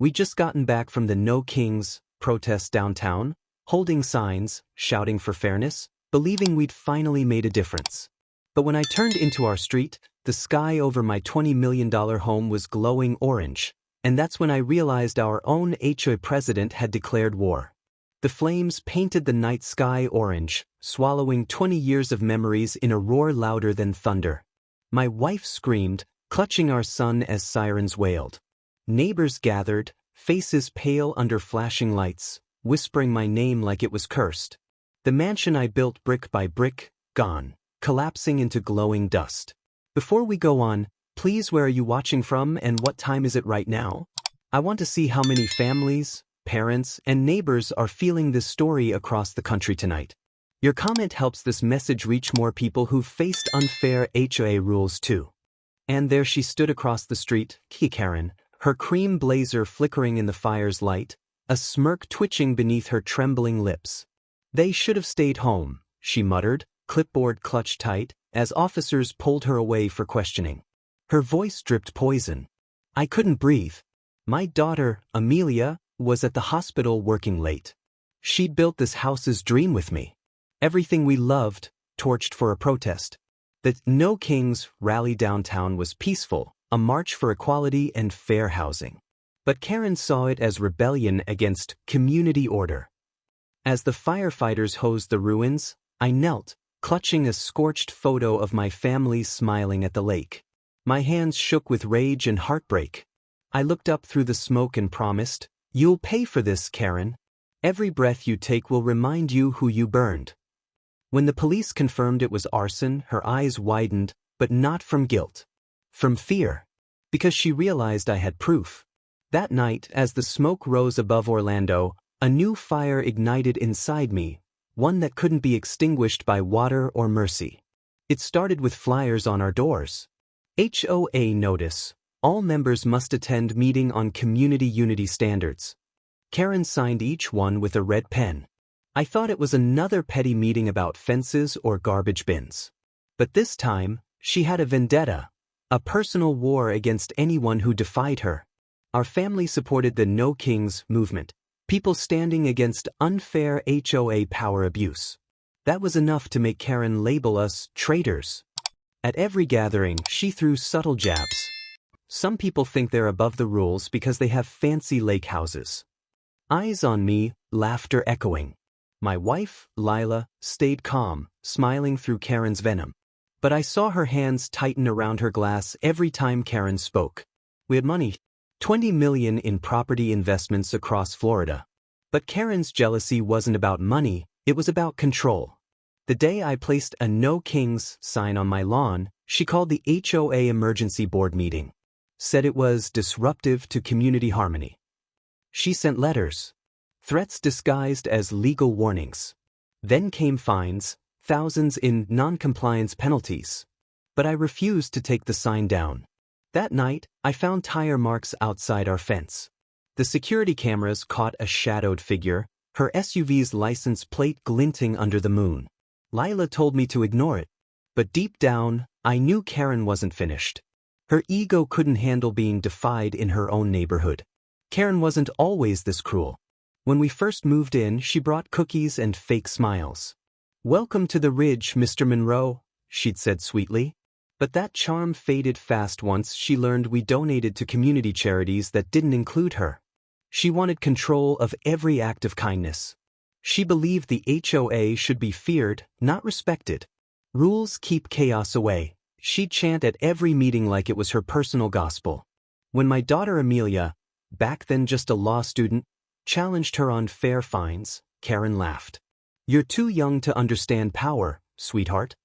We just gotten back from the No Kings protest downtown, holding signs, shouting for fairness, believing we'd finally made a difference. But when I turned into our street, the sky over my $20 million home was glowing orange, and that's when I realized our own HOA president had declared war. The flames painted the night sky orange, swallowing 20 years of memories in a roar louder than thunder. My wife screamed, clutching our son as sirens wailed. Neighbors gathered, faces pale under flashing lights, whispering my name like it was cursed. The mansion I built brick by brick, gone, collapsing into glowing dust. Before we go on, please, where are you watching from and what time is it right now? I want to see how many families, parents, and neighbors are feeling this story across the country tonight. Your comment helps this message reach more people who've faced unfair HOA rules too. And there she stood across the street, Karen, her cream blazer flickering in the fire's light, a smirk twitching beneath her trembling lips. They should have stayed home, she muttered, clipboard clutched tight, as officers pulled her away for questioning. Her voice dripped poison. I couldn't breathe. My daughter, Amelia, was at the hospital working late. She'd built this house's dream with me. Everything we loved, torched for a protest. The No Kings rally downtown was peaceful, a march for equality and fair housing. But Karen saw it as rebellion against community order. As the firefighters hosed the ruins, I knelt, clutching a scorched photo of my family smiling at the lake. My hands shook with rage and heartbreak. I looked up through the smoke and promised, "You'll pay for this, Karen. Every breath you take will remind you who you burned." When the police confirmed it was arson, her eyes widened, but not from guilt. From fear. Because she realized I had proof. That night, as the smoke rose above Orlando, a new fire ignited inside me, one that couldn't be extinguished by water or mercy. It started with flyers on our doors. HOA notice. All members must attend meeting on community unity standards. Karen signed each one with a red pen. I thought it was another petty meeting about fences or garbage bins. But this time, she had a vendetta, a personal war against anyone who defied her. Our family supported the No Kings movement, people standing against unfair HOA power abuse. That was enough to make Karen label us traitors. At every gathering, she threw subtle jabs. Some people think they're above the rules because they have fancy lake houses. Eyes on me, laughter echoing. My wife, Lila, stayed calm, smiling through Karen's venom. But I saw her hands tighten around her glass every time Karen spoke. We had money, $20 million in property investments across Florida. But Karen's jealousy wasn't about money, it was about control. The day I placed a No Kings sign on my lawn, she called the HOA emergency board meeting. Said it was disruptive to community harmony. She sent letters. Threats disguised as legal warnings. Then came fines, thousands in non-compliance penalties. But I refused to take the sign down. That night, I found tire marks outside our fence. The security cameras caught a shadowed figure, her SUV's license plate glinting under the moon. Lila told me to ignore it. But deep down, I knew Karen wasn't finished. Her ego couldn't handle being defied in her own neighborhood. Karen wasn't always this cruel. When we first moved in, she brought cookies and fake smiles. "Welcome to the Ridge, Mr. Monroe," she'd said sweetly. But that charm faded fast once she learned we donated to community charities that didn't include her. She wanted control of every act of kindness. She believed the HOA should be feared, not respected. Rules keep chaos away. She'd chant at every meeting like it was her personal gospel. When my daughter Amelia, back then just a law student, challenged her on fair fines, Karen laughed. "You're too young to understand power, sweetheart."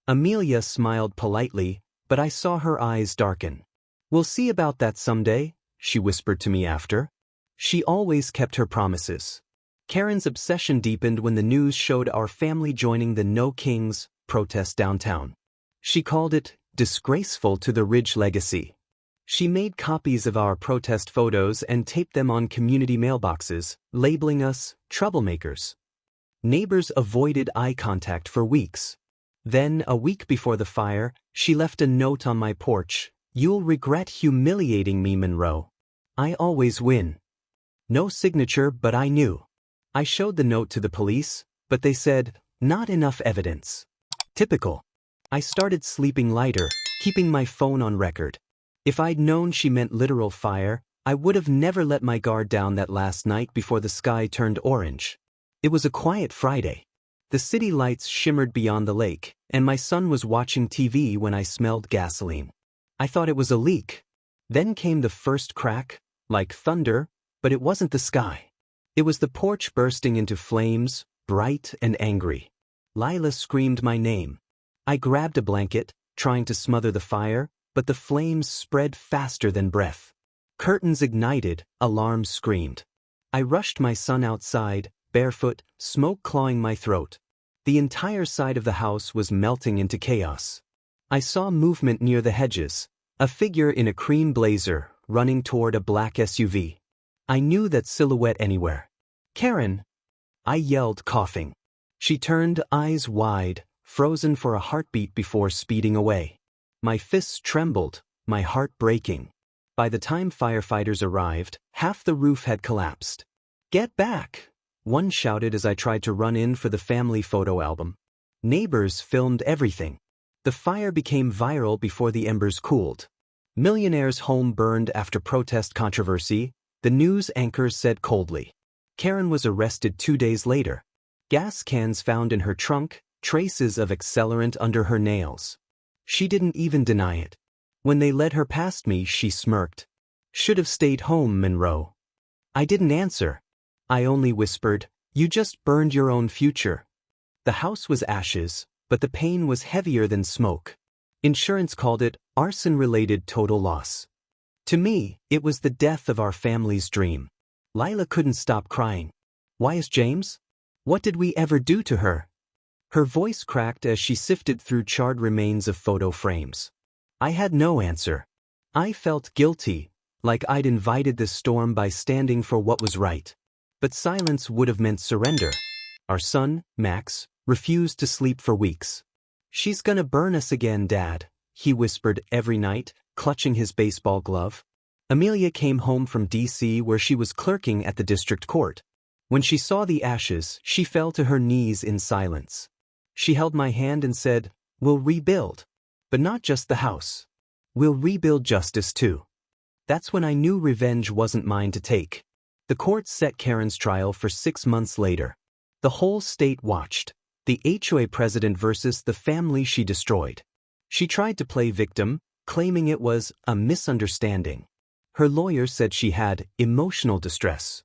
Amelia smiled politely, but I saw her eyes darken. "We'll see about that someday," she whispered to me after. She always kept her promises. Karen's obsession deepened when the news showed our family joining the No Kings protest downtown. She called it disgraceful to the Ridge legacy. She made copies of our protest photos and taped them on community mailboxes, labeling us troublemakers. Neighbors avoided eye contact for weeks. Then, a week before the fire, she left a note on my porch, "You'll regret humiliating me, Monroe." I always win. No signature, but I knew. I showed the note to the police, but they said, not enough evidence. Typical. I started sleeping lighter, keeping my phone on record. If I'd known she meant literal fire, I would have never let my guard down that last night before the sky turned orange. It was a quiet Friday. The city lights shimmered beyond the lake, and my son was watching TV when I smelled gasoline. I thought it was a leak. Then came the first crack, like thunder, but it wasn't the sky. It was the porch bursting into flames, bright and angry. Lila screamed my name. I grabbed a blanket, trying to smother the fire, but the flames spread faster than breath. Curtains ignited, alarms screamed. I rushed my son outside, barefoot, smoke clawing my throat. The entire side of the house was melting into chaos. I saw movement near the hedges, a figure in a cream blazer, running toward a black SUV. I knew that silhouette anywhere. Karen! I yelled, coughing. She turned, eyes wide, frozen for a heartbeat before speeding away. My fists trembled, my heart breaking. By the time firefighters arrived, half the roof had collapsed. Get back! One shouted as I tried to run in for the family photo album. Neighbors filmed everything. The fire became viral before the embers cooled. Millionaire's home burned after protest controversy, the news anchors said coldly. Karen was arrested 2 days later. Gas cans found in her trunk, traces of accelerant under her nails. She didn't even deny it. When they led her past me, she smirked. Should have stayed home, Monroe. I didn't answer. I only whispered, you just burned your own future. The house was ashes, but the pain was heavier than smoke. Insurance called it arson-related total loss. To me, it was the death of our family's dream. Lila couldn't stop crying. Why is James? What did we ever do to her? Her voice cracked as she sifted through charred remains of photo frames. I had no answer. I felt guilty, like I'd invited this storm by standing for what was right. But silence would have meant surrender. Our son, Max, refused to sleep for weeks. She's gonna burn us again, Dad, he whispered every night, clutching his baseball glove. Amelia came home from D.C. where she was clerking at the district court. When she saw the ashes, she fell to her knees in silence. She held my hand and said, we'll rebuild. But not just the house. We'll rebuild justice too. That's when I knew revenge wasn't mine to take. The court set Karen's trial for 6 months later. The whole state watched. The HOA president versus the family she destroyed. She tried to play victim, claiming it was a misunderstanding. Her lawyer said she had emotional distress.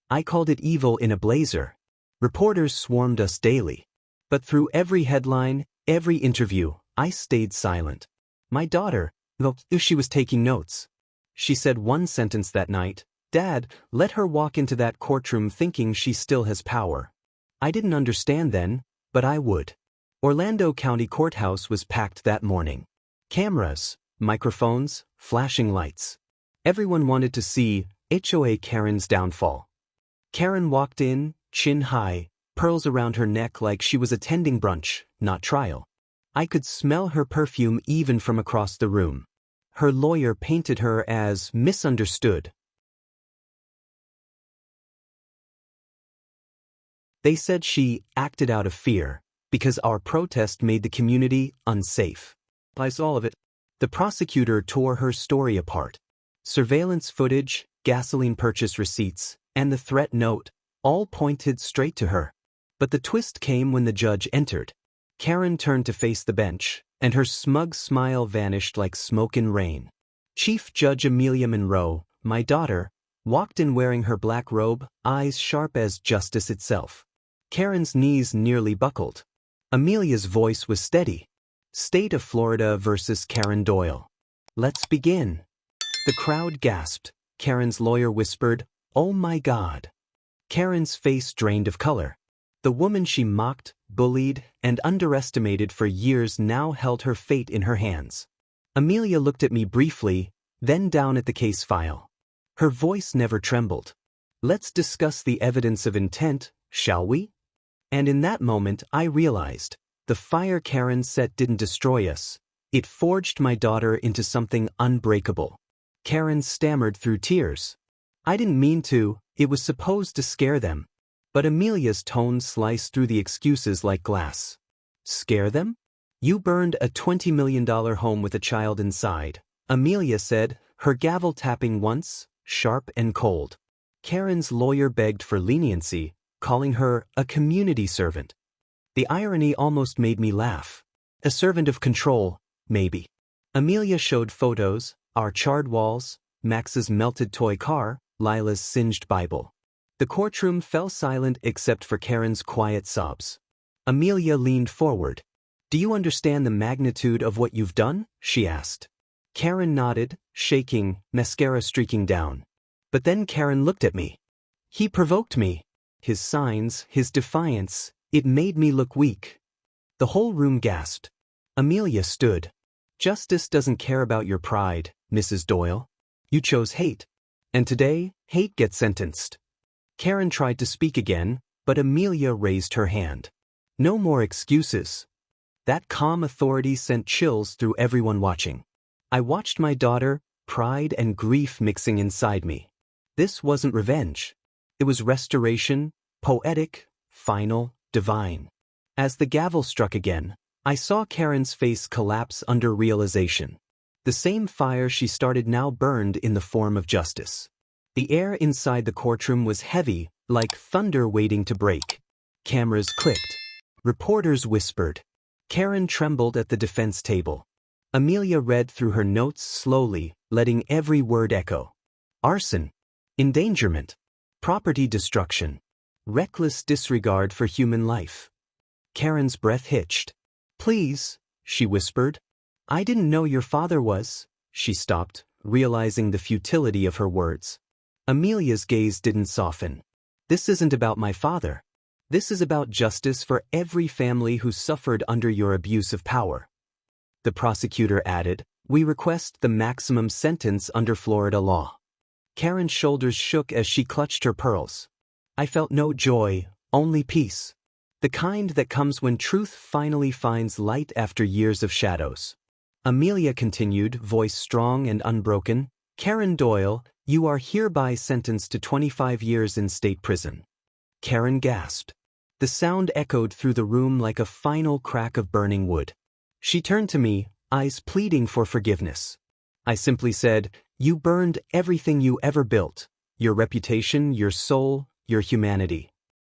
I called it evil in a blazer. Reporters swarmed us daily. But through every headline, every interview, I stayed silent. My daughter, though she was taking notes. She said one sentence that night, Dad, let her walk into that courtroom thinking she still has power. I didn't understand then, but I would. Orlando County Courthouse was packed that morning. Cameras, microphones, flashing lights. Everyone wanted to see HOA Karen's downfall. Karen walked in, chin high, pearls around her neck like she was attending brunch, not trial. I could smell her perfume even from across the room. Her lawyer painted her as misunderstood. They said she acted out of fear because our protest made the community unsafe. I saw all of it. The prosecutor tore her story apart. Surveillance footage, gasoline purchase receipts, and the threat note all pointed straight to her. But the twist came when the judge entered. Karen turned to face the bench, and her smug smile vanished like smoke in rain. Chief Judge Amelia Monroe, my daughter, walked in wearing her black robe, eyes sharp as justice itself. Karen's knees nearly buckled. Amelia's voice was steady. State of Florida versus Karen Doyle. Let's begin. The crowd gasped. Karen's lawyer whispered, "Oh my God." Karen's face drained of color. The woman she mocked, bullied, and underestimated for years now held her fate in her hands. Amelia looked at me briefly, then down at the case file. Her voice never trembled. "Let's discuss the evidence of intent, shall we?" And in that moment I realized, the fire Karen set didn't destroy us. It forged my daughter into something unbreakable. Karen stammered through tears. I didn't mean to, it was supposed to scare them. But Amelia's tone sliced through the excuses like glass. Scare them? You burned a $20 million home with a child inside, Amelia said, her gavel tapping once, sharp and cold. Karen's lawyer begged for leniency, calling her a community servant. The irony almost made me laugh. A servant of control, maybe. Amelia showed photos, our charred walls, Max's melted toy car, Lila's singed Bible. The courtroom fell silent except for Karen's quiet sobs. Amelia leaned forward. Do you understand the magnitude of what you've done? She asked. Karen nodded, shaking, mascara streaking down. But then Karen looked at me. He provoked me. His signs, his defiance, it made me look weak. The whole room gasped. Amelia stood. Justice doesn't care about your pride, Mrs. Doyle. You chose hate. And today, hate gets sentenced. Karen tried to speak again, but Amelia raised her hand. No more excuses. That calm authority sent chills through everyone watching. I watched my daughter, pride and grief mixing inside me. This wasn't revenge. It was restoration, poetic, final, divine. As the gavel struck again, I saw Karen's face collapse under realization. The same fire she started now burned in the form of justice. The air inside the courtroom was heavy, like thunder waiting to break. Cameras clicked. Reporters whispered. Karen trembled at the defense table. Amelia read through her notes slowly, letting every word echo. Arson. Endangerment. Property destruction. Reckless disregard for human life. Karen's breath hitched. Please, she whispered. I didn't know your father was. She stopped, realizing the futility of her words. Amelia's gaze didn't soften. This isn't about my father. This is about justice for every family who suffered under your abuse of power. The prosecutor added, we request the maximum sentence under Florida law. Karen's shoulders shook as she clutched her pearls. I felt no joy, only peace. The kind that comes when truth finally finds light after years of shadows. Amelia continued, voice strong and unbroken. Karen Doyle, you are hereby sentenced to 25 years in state prison. Karen gasped. The sound echoed through the room like a final crack of burning wood. She turned to me, eyes pleading for forgiveness. I simply said, you burned everything you ever built. Your reputation, your soul, your humanity.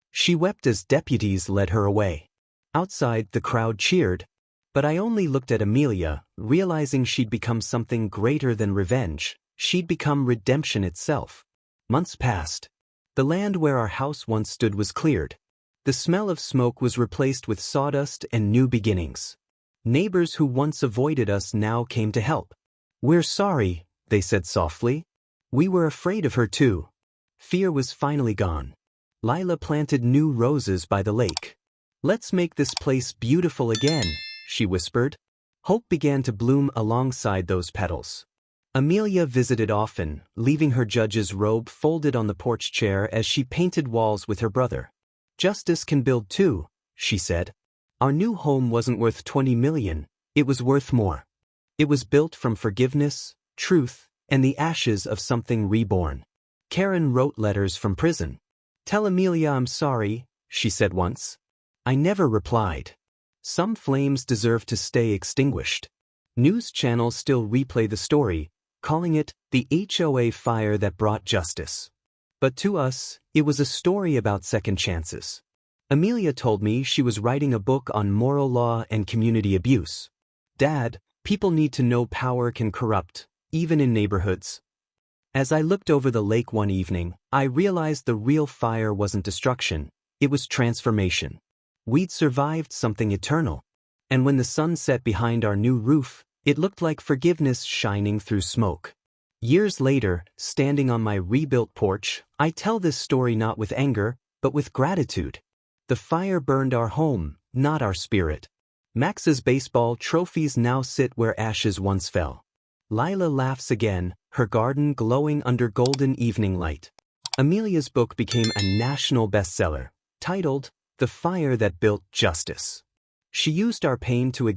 She wept as deputies led her away. Outside, the crowd cheered. But I only looked at Amelia, realizing she'd become something greater than revenge. She'd become redemption itself. Months passed. The land where our house once stood was cleared. The smell of smoke was replaced with sawdust and new beginnings. Neighbors who once avoided us now came to help. We're sorry, they said softly. We were afraid of her too. Fear was finally gone. Lila planted new roses by the lake. Let's make this place beautiful again, she whispered. Hope began to bloom alongside those petals. Amelia visited often, leaving her judge's robe folded on the porch chair as she painted walls with her brother. Justice can build too, she said. Our new home wasn't worth $20 million, it was worth more. It was built from forgiveness, truth, and the ashes of something reborn. Karen wrote letters from prison. Tell Amelia I'm sorry, she said once. I never replied. Some flames deserve to stay extinguished. News channels still replay the story, calling it the HOA fire that brought justice. But to us, it was a story about second chances. Amelia told me she was writing a book on moral law and community abuse. Dad, people need to know power can corrupt, even in neighborhoods. As I looked over the lake one evening, I realized the real fire wasn't destruction, it was transformation. We'd survived something eternal. And when the sun set behind our new roof, it looked like forgiveness shining through smoke. Years later, standing on my rebuilt porch, I tell this story not with anger, but with gratitude. The fire burned our home, not our spirit. Max's baseball trophies now sit where ashes once fell. Lila laughs again, her garden glowing under golden evening light. Amelia's book became a national bestseller, titled The Fire That Built Justice. She used our pain to